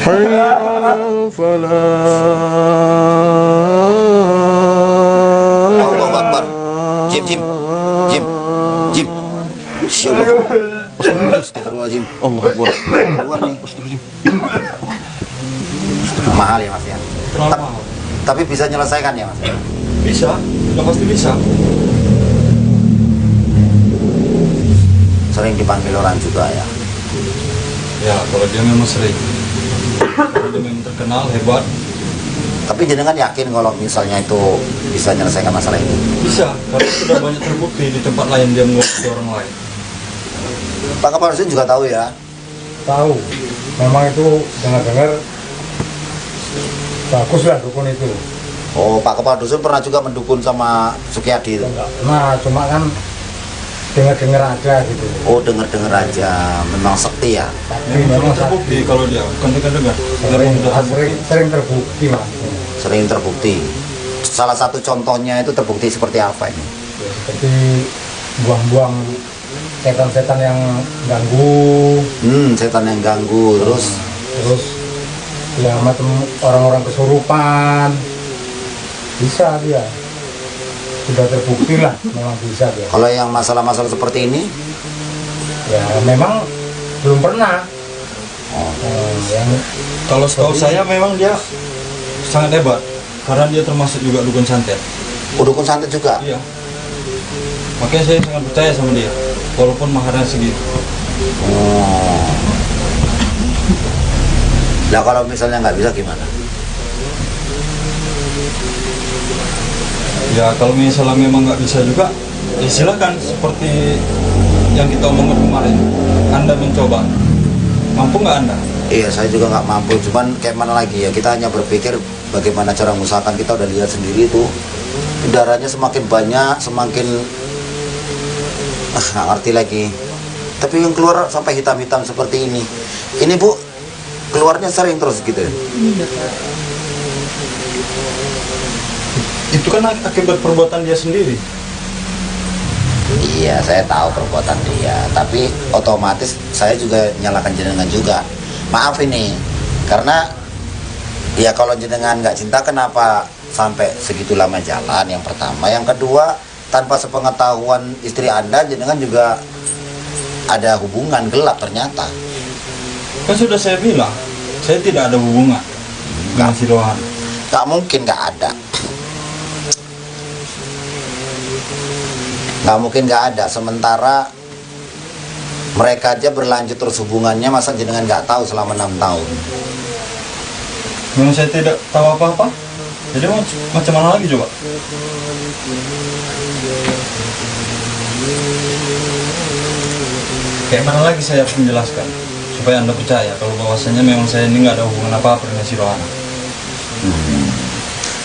حي على الفلاح. Allahu Akbar. Jim. Astagfirullahaladzim. Allah Akbar. Keluar nih. Mahal ya mas ya. Tapi bisa menyelesaikan ya mas? Bisa, udah pasti bisa. Sering dipanggil orang juga ya. Ya, kalau dia memang sering. Kalau dia memang terkenal, hebat. Tapi jenengan yakin kalau misalnya itu bisa menyelesaikan masalah ini? Bisa, karena sudah banyak terbukti di tempat lain dia mengobati orang lain. Pak Kepala Dusun juga tahu ya? Tahu, memang itu dengar-dengar bagus lah dukun itu. Oh, Pak Kepala Dusun pernah juga mendukun sama Sukiyadi itu? Nah, cuma kan dengar-dengar aja gitu. Oh, dengar-dengar aja, memang sekti ya? Tapi Memang memang terbukti kalau dia, bukan dengar-dengar. sering terbukti mas. Sering terbukti. Salah satu contohnya itu terbukti seperti apa ini? Ya, seperti buang-buang setan-setan yang ganggu, Setan yang ganggu, terus ya macam orang-orang kesurupan, bisa dia, sudah terbukti lah, memang bisa dia. kalau yang masalah-masalah seperti ini, Ya memang belum pernah. Yang Kalau setahu saya memang dia sangat hebat, karena dia termasuk juga dukun santet. dukun santet juga. Iya. Makanya saya sangat percaya sama dia, walaupun maharnya segitu. Oh. Nah kalau misalnya nggak bisa gimana? Ya kalau misalnya memang nggak bisa juga, ya silakan seperti yang kita omongin kemarin. Anda mencoba, mampu nggak Anda? Iya, saya juga nggak mampu. Cuman kayak mana lagi ya? Kita hanya berpikir bagaimana cara mengusahakan. Kita udah lihat sendiri tuh, darahnya semakin banyak, semakin nggak ngerti lagi. Tapi yang keluar sampai hitam-hitam seperti ini. Ini Bu, keluarnya sering terus gitu. Itu kan akibat perbuatan dia sendiri. Iya, saya tahu perbuatan dia. Tapi otomatis saya juga nyalakan jenengan juga. Maaf ini, karena ya kalau jenengan nggak cinta kenapa sampai segitu lama jalan? Yang pertama, yang kedua tanpa sepengetahuan istri Anda, jenengan juga ada hubungan gelap ternyata. Kan sudah saya bilang, saya tidak ada hubungan dengan si Rohan. Nggak mungkin nggak ada. Nggak mungkin nggak ada. Sementara mereka aja berlanjut terus hubungannya, masa jenengan nggak tahu selama 6 tahun? Memang saya tidak tahu apa-apa. Jadi macam mana lagi coba? Kayak mana lagi saya harus menjelaskan supaya Anda percaya kalau bahwasanya memang saya ini nggak ada hubungan apa-apa dengan si Rohana.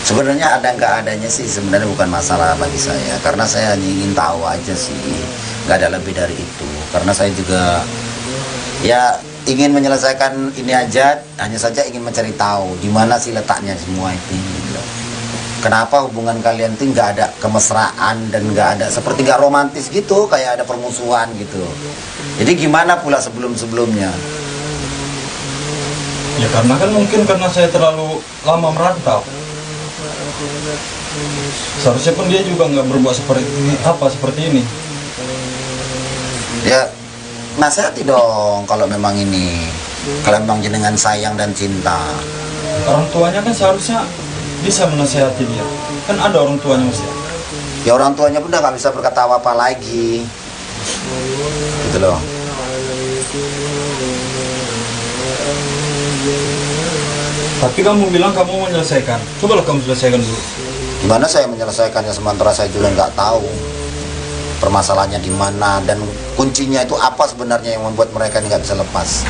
Sebenarnya ada nggak adanya sih sebenarnya bukan masalah bagi saya, karena saya hanya ingin tahu aja sih, nggak ada lebih dari itu. Karena saya juga ya ingin menyelesaikan ini aja, hanya saja ingin mencari tahu di mana sih letaknya semua itu. Gitu. Kenapa hubungan kalian tuh nggak ada kemesraan dan nggak ada seperti nggak romantis gitu, kayak ada permusuhan gitu. Jadi gimana pula sebelum-sebelumnya? Ya karena kan mungkin karena saya terlalu lama merantau. Seharusnya pun dia juga nggak berbuat seperti ini. Ya nasihati dong kalau memang ini, kalau memang jenengan sayang dan cinta. Orang tuanya kan seharusnya bisa menasihati dia. Kan ada orang tuanya Mas ya. Ya orang tuanya pun udah nggak bisa berkata apa lagi, gitu loh. Tapi kamu bilang kamu menyelesaikan. Cobalah kamu selesaikan dulu. Gimana saya menyelesaikannya sementara saya juga nggak tahu permasalahannya di mana dan kuncinya itu apa sebenarnya yang membuat mereka ini nggak bisa lepas.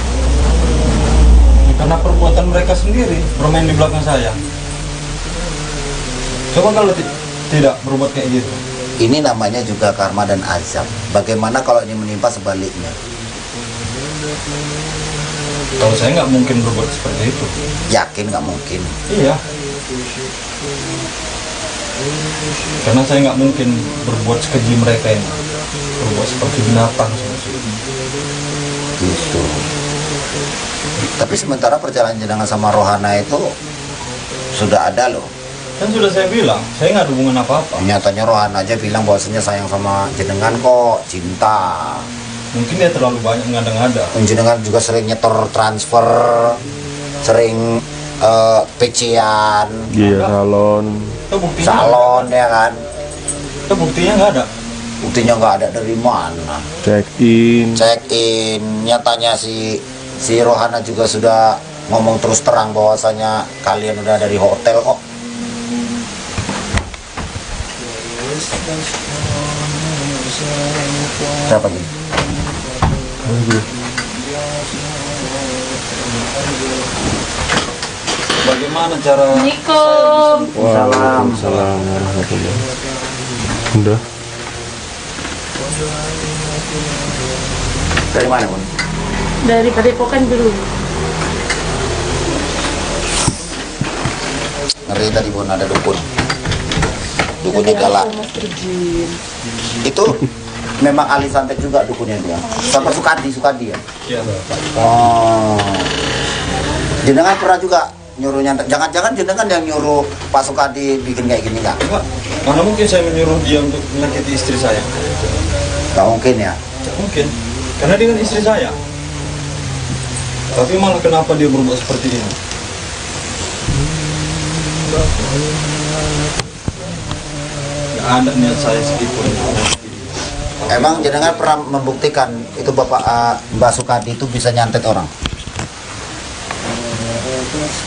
Ya, karena perbuatan mereka sendiri bermain di belakang saya. Coba kalau tidak berbuat kayak gitu. Ini namanya juga karma dan azab. Bagaimana kalau ini menimpa sebaliknya? Kalau saya nggak mungkin berbuat seperti itu. Yakin nggak mungkin? Iya. Karena saya nggak mungkin berbuat sekeji mereka ini. berbuat seperti binatang. Gitu. Tapi sementara perjalanan jenengan sama Rohana itu sudah ada loh. Kan sudah saya bilang, saya nggak ada hubungan apa-apa. Nyatanya Rohana aja bilang bahwasanya sayang sama jenengan kok, cinta. Mungkin dia terlalu banyak ngada-ngada. Jenengan juga sering nyetor transfer, sering PC-an, Iya, salon. Itu buktinya. salon ya kan. Itu buktinya nggak ada. Buktinya nggak ada dari mana. Check in. Check in, nyatanya si Rohana juga sudah ngomong terus terang bahwasanya kalian udah dari hotel kok. Berapa gini? Bagaimana cara Assalamualaikum. Waalaikumsalam warahmatullahi. Udah. Dari mana pun? Dari Padepokan dulu. Ngeri tadi pun ada dukun. Dukunnya galak. Mas Terjun. Itu memang ahli santet juga dukunnya dia. Sampai Sukadi ya. Iya. Oh. Jenengan pernah juga nyuruh nyantet. Jangan-jangan jenengan yang nyuruh Pak Sukadi bikin kayak gini nggak? Enggak. Mana mungkin saya menyuruh dia untuk menyakiti istri saya? Nggak mungkin ya. Tidak mungkin. Karena dia kan istri saya. Tapi malah kenapa dia berbuat seperti ini? Gak ada niat saya sedikitpun. Emang jenengan pernah membuktikan itu Bapak Mbak Sukadi itu bisa nyantet orang?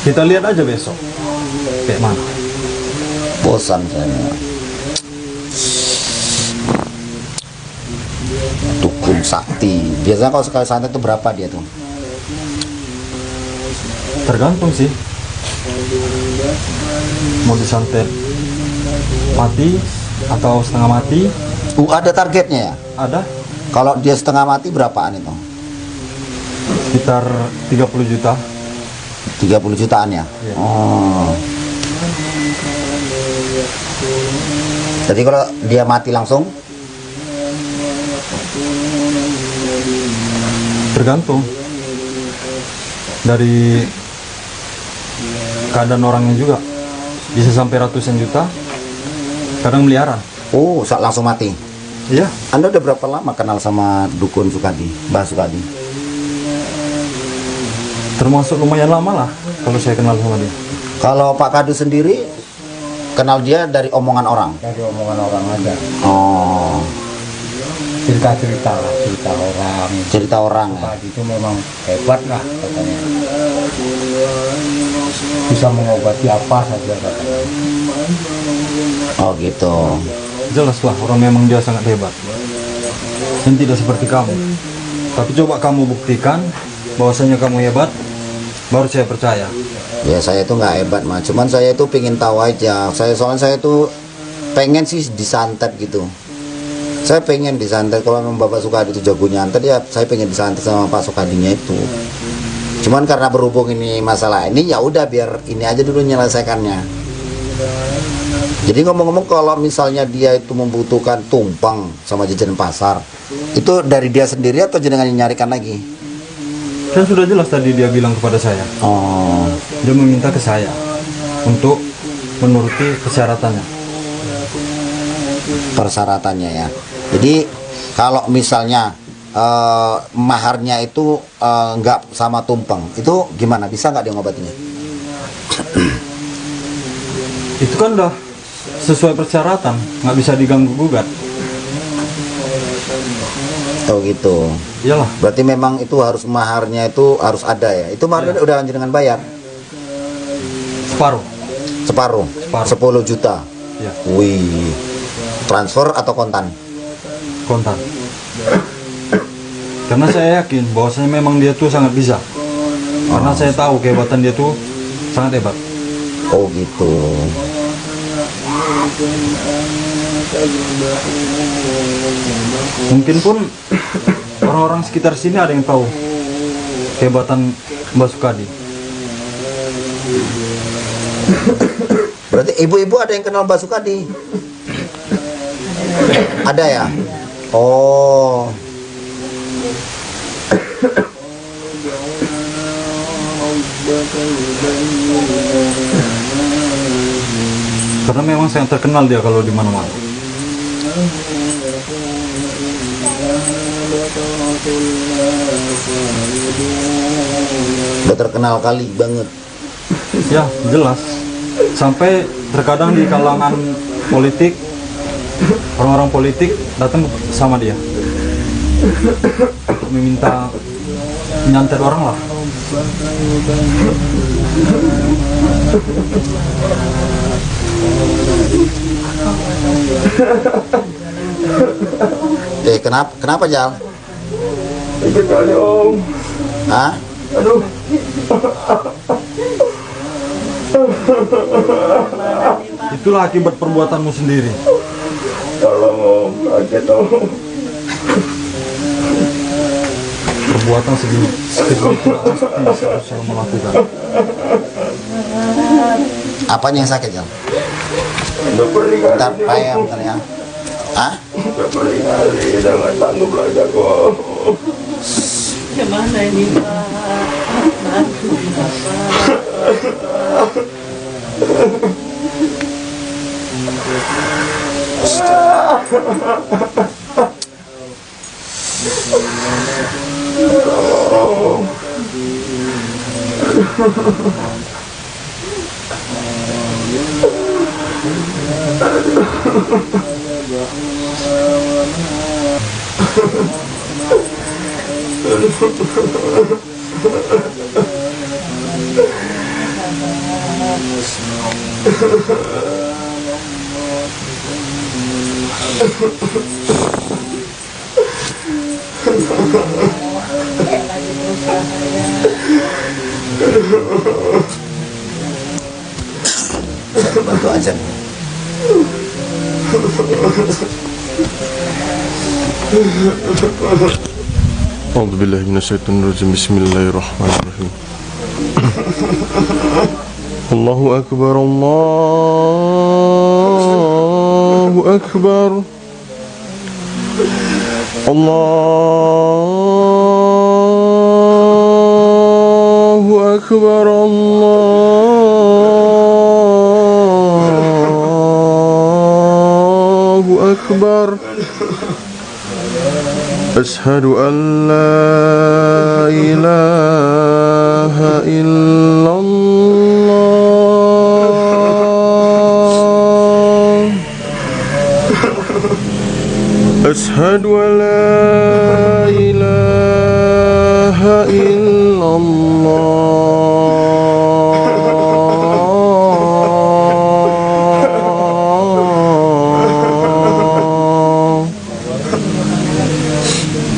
Kita lihat aja besok. Kayak mana? Bosan saya. Dukun sakti. Biasanya kalau sekali santet itu berapa dia tuh? Tergantung sih. Mau disantet mati atau setengah mati, Ada targetnya ya? ada Kalau dia setengah mati berapaan itu? sekitar 30 juta. 30 jutaan ya? Iya. Oh. Jadi kalau dia mati langsung? Tergantung dari keadaan orangnya juga. Bisa sampai ratusan juta, kadang miliaran. Oh, langsung mati. Iya. Anda udah berapa lama kenal sama dukun Sukadi, Mbak Sukadi? Termasuk lumayan lama lah kalau saya kenal sama dia. Kalau Pak Kadu sendiri kenal dia dari omongan orang. Dari omongan orang aja. Oh, Cerita-cerita lah, cerita orang. cerita orang ya. Tadi itu memang hebat lah katanya. Bisa mengobati apa saja katanya. Oh gitu. Jelas lah orang memang dia sangat hebat. Dan tidak seperti kamu. Tapi coba kamu buktikan bahwasanya kamu hebat, baru saya percaya. Ya saya itu nggak hebat mah, cuman saya itu pengen tahu aja. Soalnya saya itu pengen sih disantet gitu. Saya pengen disantet. Kalau memang Bapak Sukadi itu jago nyantet ya, saya pengen disantet sama Pak Sukadinya itu. Cuman karena berhubung ini masalah ini, ya udah biar ini aja dulu menyelesaikannya. Jadi ngomong-ngomong, kalau misalnya dia itu membutuhkan tumpeng sama jajanan pasar, itu dari dia sendiri atau jenengan yang nyarikan lagi? Kan sudah jelas tadi dia bilang kepada saya. Oh, Dia meminta ke saya untuk menuruti persyaratannya. persyaratannya ya. Jadi kalau misalnya maharnya itu nggak sama tumpeng, itu gimana? Bisa nggak dia ngobatinya? Itu kan udah sesuai persyaratan, nggak bisa diganggu gugat. Oh gitu. Iyalah, Berarti memang itu harus maharnya itu harus ada ya. Itu maharnya udah jenengan bayar separuh. separuh, Separuh. 10 juta. Ya, Wih, transfer atau kontan? kontan. Karena saya yakin bahwasanya memang dia tuh sangat bisa. Karena saya tahu kehebatan dia tuh sangat hebat. Oh gitu. Mungkin pun orang-orang sekitar sini ada yang tahu kehebatan Mbak Sukadi. Berarti ibu-ibu ada yang kenal Mbak Sukadi? Ada ya? Oh. Karena memang sangat terkenal dia kalau di mana-mana. Udah terkenal kali banget. Ya, jelas. Sampai terkadang di kalangan politik, orang-orang politik datang sama dia untuk meminta nyantet orang lah. Kenapa Jal? Hah? Itulah akibat perbuatanmu sendiri. Tolong om, kaget om. Perbuatan segitu seharusnya melakukan. Apanya yang sakit Jal? Udah Bentar, bentar ya. Hah? kali, udah nggak sanggup lagi aku. Gimana ini Pak? Bantu Bapak. Saya bantu aja. A'udzu billahi minasyaitonir rajim. Bismillahirrahmanirrahim. Allahu akbar, Allahu akbar. Allahu akbar, Allahu akbar. Ashhadu an la ilaha illallah. Ashhadu an la ilaha illallah.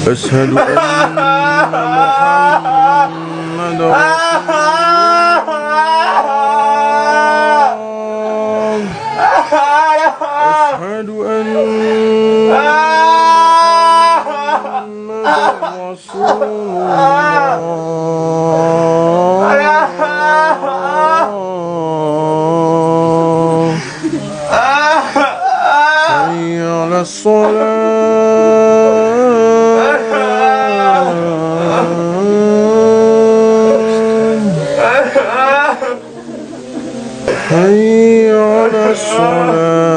Ashhadu anna Muhammadar Rasulullah. Ashhadu anna Muhammadar Rasulullah. Hayya 'alas shalah. Hayya 'alas shalah.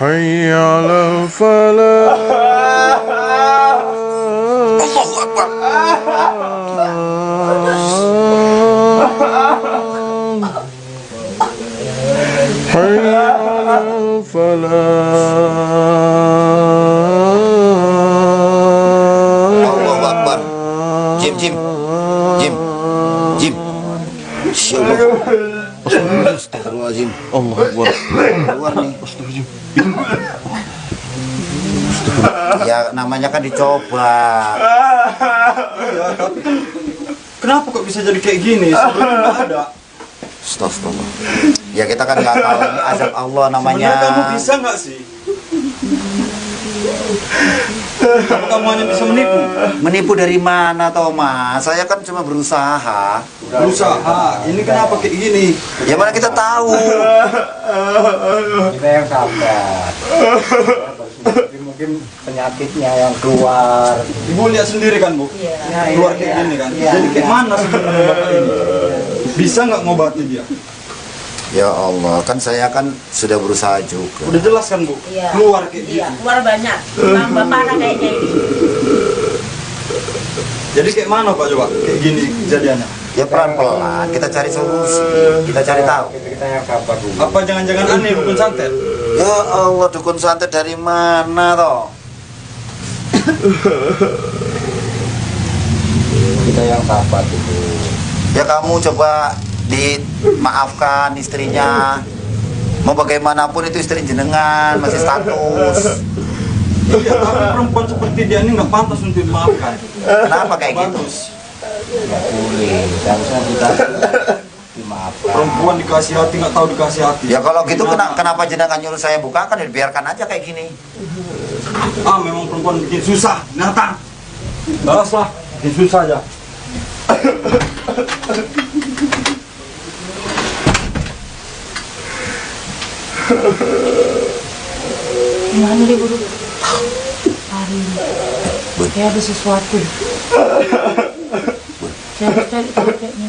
Hayya 'alal falah. Allahu akbar. Hayya 'alal falah. Allahu akbar. Jim. Astagfirullahaladzim. Allahu akbar. Keluar nih. Ya namanya kan dicoba. Iya, tapi kan kenapa kok bisa jadi kayak gini? Sebelumnya nggak ada. Astagfirullah. Ya kita kan nggak tahu ini azab Allah namanya. Sebenarnya kamu bisa nggak sih? Apa kamu hanya bisa menipu? Menipu dari mana toh Mas? Saya kan cuma berusaha. Berusaha. Ini kenapa kayak gini? Ya mana kita tahu. Kita yang sabar. Mungkin penyakitnya yang keluar. Ibu lihat sendiri kan, Bu? Iya. Keluar kayak gini kan. Jadi kayak mana sebenarnya Bapak ini? Bisa nggak ngobati dia? Ya Allah, kan saya kan sudah berusaha juga. Udah jelas kan, Bu? Iya. Keluar kayak Iya, gitu. keluar banyak. Tambah parah kayaknya ini. Jadi kayak mana Pak coba? Kayak gini kejadiannya. Ya pelan-pelan, kita cari solusi, kita cari tahu. Kita yang sabar dulu. Apa jangan-jangan aneh dukun santet? Ya Allah, dukun santet dari mana toh? Kita yang sabar dulu. Ya kamu coba dimaafkan istrinya. Mau bagaimanapun itu istri jenengan, masih status. Iya, tapi perempuan seperti dia ini nggak pantas untuk dimaafkan. Kenapa kayak gitu? Bagus. Nggak boleh. Seharusnya kita dimaafkan. Perempuan dikasih hati nggak tahu dikasih hati. Ya kalau gitu kenapa jenengan nyuruh saya bukakan, ya biarkan aja kayak gini. Ah, memang perempuan bikin susah, nyata. Balas lah, bikin susah aja. Gimana deh guru? Hari ini kayak ada sesuatu. Saya harus cari tahu kayaknya.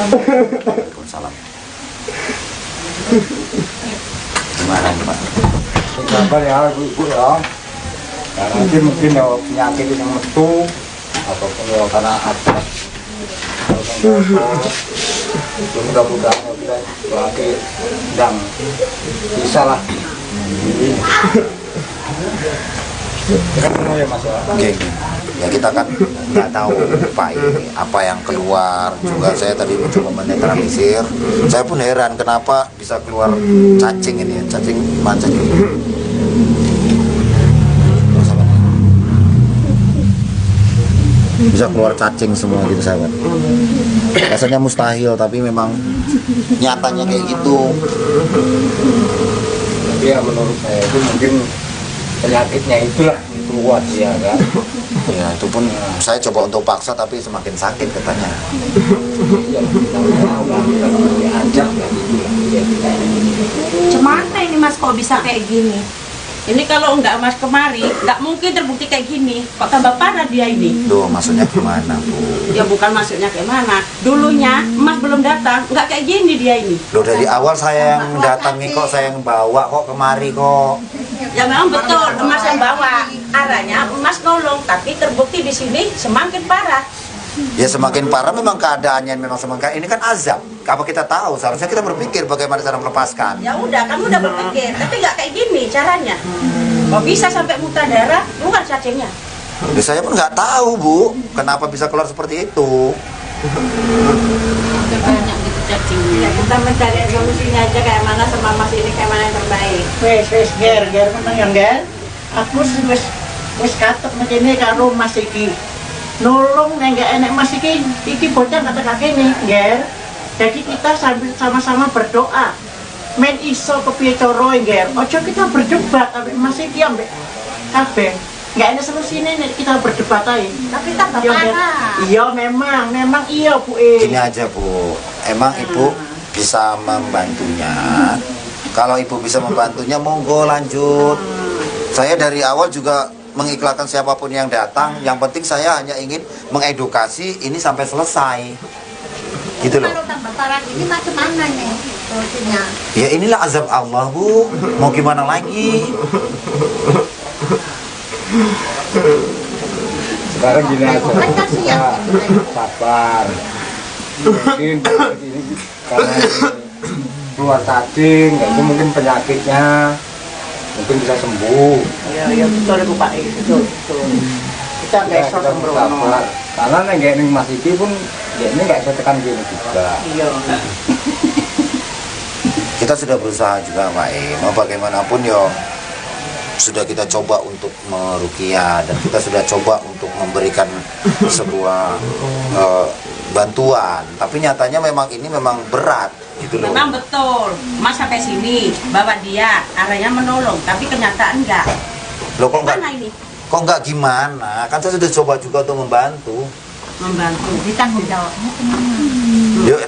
Waalaikumsalam. Gimana Pak? Sabar ya, Bu ya. Nah, nanti mungkin ya penyakit yang metu ataupun ya karena ada itu mudah-mudahan ya kita lagi sedang bisa lah. Kita semua ya Mas ya. Oke. Ya kita kan nggak tahu Pak ini apa yang keluar. Juga saya tadi mencoba menetralisir. Saya pun heran kenapa bisa keluar cacing ini, cacing macam ini. Bisa keluar cacing semua gitu sahabat. Rasanya mustahil tapi memang nyatanya kayak gitu. Tapi ya menurut saya itu mungkin penyakitnya itulah kuat ya kan. Ya itu pun saya coba untuk paksa tapi semakin sakit katanya. Ya kita diajak ya itulah. Cemana ini Mas kok bisa kayak gini? Ini kalau nggak Mas kemari, nggak mungkin terbukti kayak gini. Kok tambah parah dia ini? Duh, maksudnya gimana Bu? Ya bukan maksudnya kayak mana. Dulunya Mas belum datang, nggak kayak gini dia ini. Loh dari awal saya yang datangi kok, saya yang bawa kok kemari kok. Ya memang betul, Mas yang bawa. Arahnya Mas nolong, tapi terbukti di sini semakin parah. Ya semakin parah memang keadaannya memang semakin ini kan azab. Apa kita tahu? Seharusnya kita berpikir bagaimana cara melepaskan. Ya udah, kamu udah berpikir, tapi nggak kayak gini caranya. Kok bisa sampai muntah darah, keluar cacingnya? Ya, saya pun nggak tahu Bu, kenapa bisa keluar seperti itu. Banyak gitu cacingnya. Ya kita mencari solusinya aja kayak mana sama Mas ini kayak mana yang terbaik. Wes ger menang yang ger. Aku wis katuk ngene karo Mas iki. Nolong nek gak enek Mas iki bocah kata kakene, ger. Jadi kita sambil sama-sama berdoa. Men iso kepiye cara ger. Ojo kita berdebat ambek Mas iki ambek kabeh. Gak ada solusinya nek kita berdebat aja. Tapi tambah Iya, Ger. parah. Iya memang iya Bu. Gini aja Bu, emang Ibu bisa membantunya. Kalau Ibu bisa membantunya, monggo lanjut. Saya dari awal juga mengikhlaskan siapapun yang datang. Yang penting saya hanya ingin mengedukasi ini sampai selesai. Gitu loh. Kalau tambah parah ini macam mana nih solusinya? Ya inilah azab Allah Bu, mau gimana lagi? Sekarang gini aja, Kan kasihan. kita sabar. Mungkin ini karena ini keluar cacing, ya itu mungkin penyakitnya mungkin bisa sembuh. Iya betul Bu Pak. Betul. Kita Ya, besok kita sembrono. sabar. Karena nek ning Mas iki pun ya ini nggak bisa tekan gini juga. Iya. Kita sudah berusaha juga Pak mau bagaimanapun yo sudah kita coba untuk meruqyah dan kita sudah coba untuk memberikan sebuah bantuan, tapi nyatanya memang ini memang berat. gitu loh. Memang betul, Mas sampai sini bawa dia, arahnya menolong, tapi kenyataan enggak. Loh kok enggak? Mana ini? Kok enggak gimana? Kan saya sudah coba juga untuk membantu. Membantu. Ditanggung jawabnya kemana? Yuk,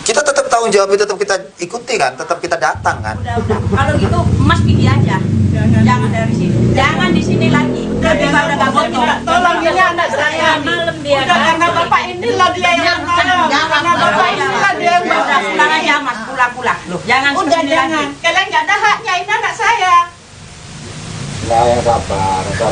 kita tetap tanggung jawab, tetap kita ikuti kan, tetap kita datang kan. Udah. Kalau gitu Mas pergi aja. Jangan dari sini. Jangan di sini lagi. Nanti kalau udah gak foto. Tolong ini anak saya. Malam dia. Udah karena bapak inilah dia yang malam. Karena bapak inilah dia yang Udah malam. pulang aja Mas, pulang. Loh, jangan Udah seperti ini jangan. lagi. Kalian nggak ada haknya, ini anak saya. Nah, yang sabar ya.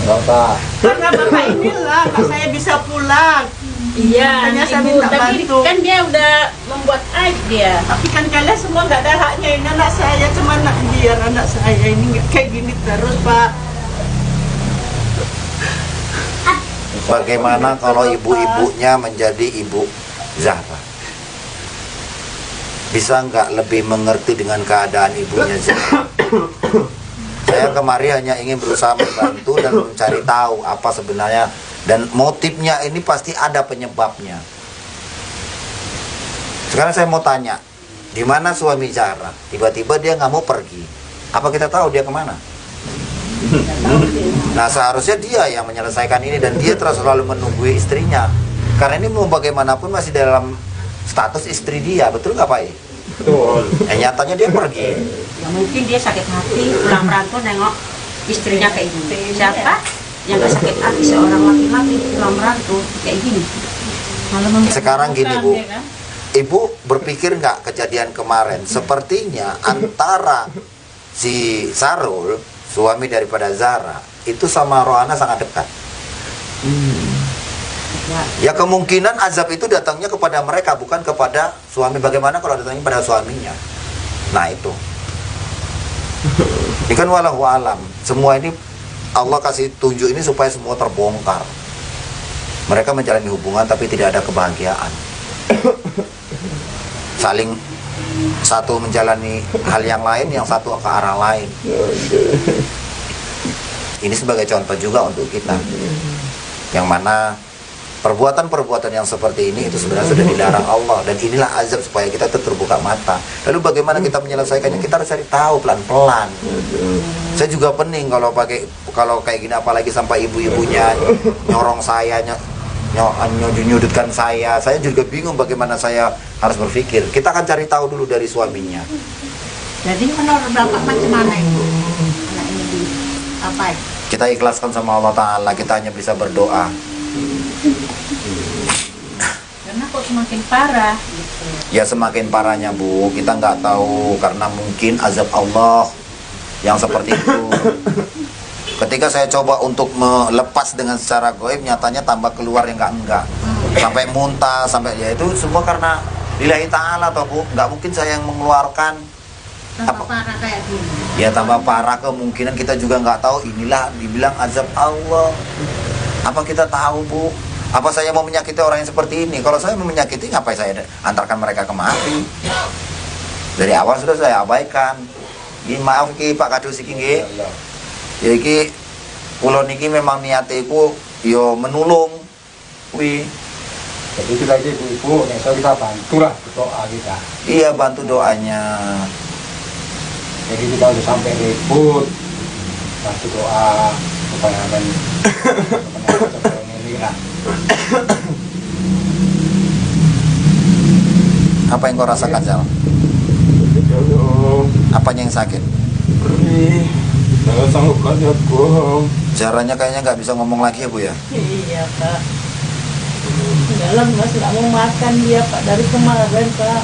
Nggak usah. Karena bapak inilah anak saya bisa pulang. Iya, Makanya saya Ibu, minta tapi bantu. kan dia udah membuat aib dia. Tapi kan kalian semua nggak ada haknya, ini anak saya. Cuma anak saya ini nggak kayak gini terus Pak. Bagaimana kalau ibu-ibunya menjadi ibu Zahra? Bisa nggak lebih mengerti dengan keadaan ibunya Zahra? Saya kemari hanya ingin berusaha membantu dan mencari tahu apa sebenarnya, dan motifnya ini pasti ada penyebabnya. Sekarang saya mau tanya, di mana suami Zahra? Tiba-tiba dia nggak mau pergi. Apa kita tahu dia kemana? Nah, seharusnya dia yang menyelesaikan ini, dan dia terus selalu menunggu istrinya. Karena ini mau bagaimanapun masih dalam status istri dia, betul nggak Pak? Betul. Nyatanya dia pergi. Ya mungkin dia sakit hati, pulang merantau nengok istrinya kayak gini. Siapa yang gak sakit hati seorang laki-laki pulang merantau kayak gini? Sekarang gini Bu, Ibu berpikir nggak kejadian kemarin? Sepertinya antara si Sarul, suami daripada Zahra, itu sama Rohana sangat dekat. Ya kemungkinan azab itu datangnya kepada mereka, bukan kepada suami. Bagaimana kalau datangnya pada suaminya? Nah itu. Ini kan walahu alam. Semua ini Allah kasih tunjuk ini supaya semua terbongkar. Mereka menjalani hubungan tapi tidak ada kebahagiaan. Saling satu menjalani hal yang lain, yang satu ke arah lain. Ini sebagai contoh juga untuk kita, yang mana perbuatan-perbuatan yang seperti ini itu sebenarnya sudah dilarang Allah, dan inilah azab supaya kita terbuka mata. Lalu bagaimana kita menyelesaikannya? Kita harus cari tahu pelan-pelan. Saya juga pening kalau kayak gini, apalagi sampai ibu-ibunya nyorong saya, nyudutkan saya. Saya juga bingung bagaimana saya harus berpikir. Kita akan cari tahu dulu dari suaminya. Jadi menurut Bapak macam mana itu? Anak ini di apa? Kita ikhlaskan sama Allah Ta'ala. Kita hanya bisa berdoa. Karena kok semakin parah. Ya semakin parahnya Bu, kita nggak tahu, karena mungkin azab Allah yang seperti itu. Ketika saya coba untuk melepas dengan secara goib, nyatanya tambah keluar yang enggak. Sampai muntah, sampai ya itu semua karena lillahi ta'ala toh Bu. Nggak mungkin saya yang mengeluarkan. Tambah parah kayak gini. Ya tambah parah, kemungkinan kita juga nggak tahu. Inilah dibilang azab Allah. Apa kita tahu Bu? Apa saya mau menyakiti orang yang seperti ini? Kalau saya mau menyakiti, ngapain saya antarkan mereka ke mati? Dari awal sudah saya abaikan. Ini maaf ki Pak Kadus iki nggih. Ya iki kula niki memang niate iku ya menulung kuwi. Jadi kita ini ibu, so kita bantulah berdoa kita. Iya, bantu doanya. Jadi kita udah sampai ribut, bantu doa supaya akan ini lah. Apa yang kau rasakan, Zal? Apanya yang sakit? Saya sanggup lihat gua. Caranya kayaknya nggak bisa ngomong lagi ya Bu ya? Iya Pak. Dalam Mas nggak mau makan dia Pak dari kemarin Pak.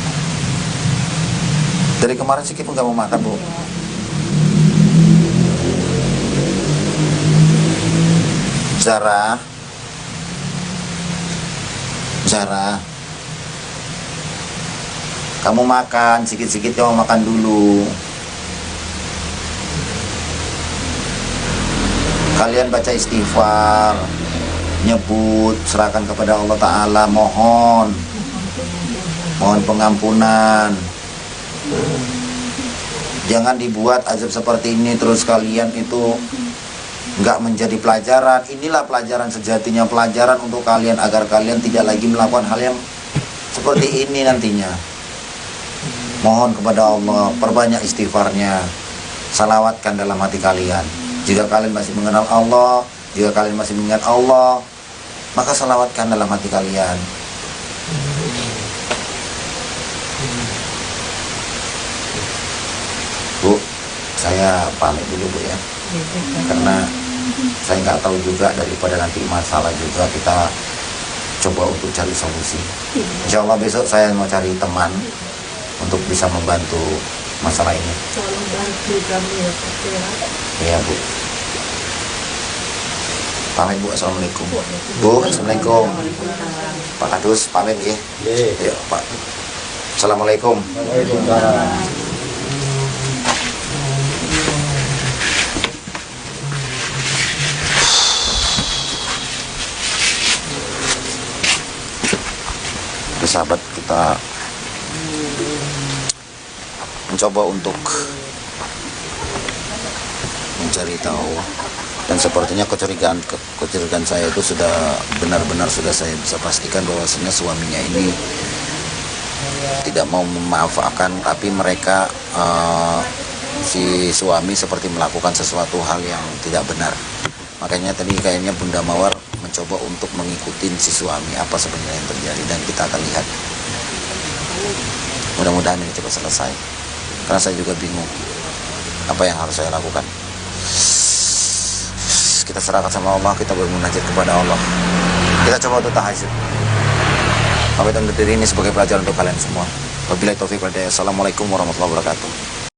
Dari kemarin sih kita nggak mau makan Bu. Zara, kamu makan sedikit-sedikit, kamu makan dulu. Kalian baca istighfar, nyebut, serahkan kepada Allah Ta'ala, mohon pengampunan. Jangan dibuat azab seperti ini terus kalian itu nggak menjadi pelajaran. Inilah pelajaran sejatinya, pelajaran untuk kalian agar kalian tidak lagi melakukan hal yang seperti ini nantinya. Mohon kepada Allah, perbanyak istighfarnya, salawatkan dalam hati kalian. Jika kalian masih mengenal Allah, jika kalian masih mengingat Allah, maka salawatkan dalam hati kalian. Bu, saya pamit dulu Bu ya, karena saya nggak tahu juga, daripada nanti masalah juga, kita coba untuk cari solusi. Insya Allah besok saya mau cari teman untuk bisa membantu masalah ini. Tolong bantu kami ya Pak Tera. Iya Bu. Pamit Bu, assalamualaikum. Bu, assalamualaikum. Pak Kadus pamit ya. Iya Pak. Assalamualaikum. Sahabat, kita mencoba untuk mencari tahu, dan sepertinya kecurigaan saya itu sudah benar-benar sudah saya bisa pastikan bahwasanya suaminya ini tidak mau memaafkan, tapi mereka si suami seperti melakukan sesuatu hal yang tidak benar. Makanya tadi kayaknya Bunda Mawar mencoba untuk mengikuti si suami apa sebenarnya yang terjadi, dan kita akan lihat. Mudah-mudahan ini cepat selesai, karena saya juga bingung apa yang harus saya lakukan. Kita serahkan sama Allah, kita bermunajat kepada Allah, kita coba untuk tahajud. Pamit undur diri ini sebagai pelajaran untuk kalian semua. Wabillahi taufiq wal hidayah. Assalamualaikum warahmatullahi wabarakatuh.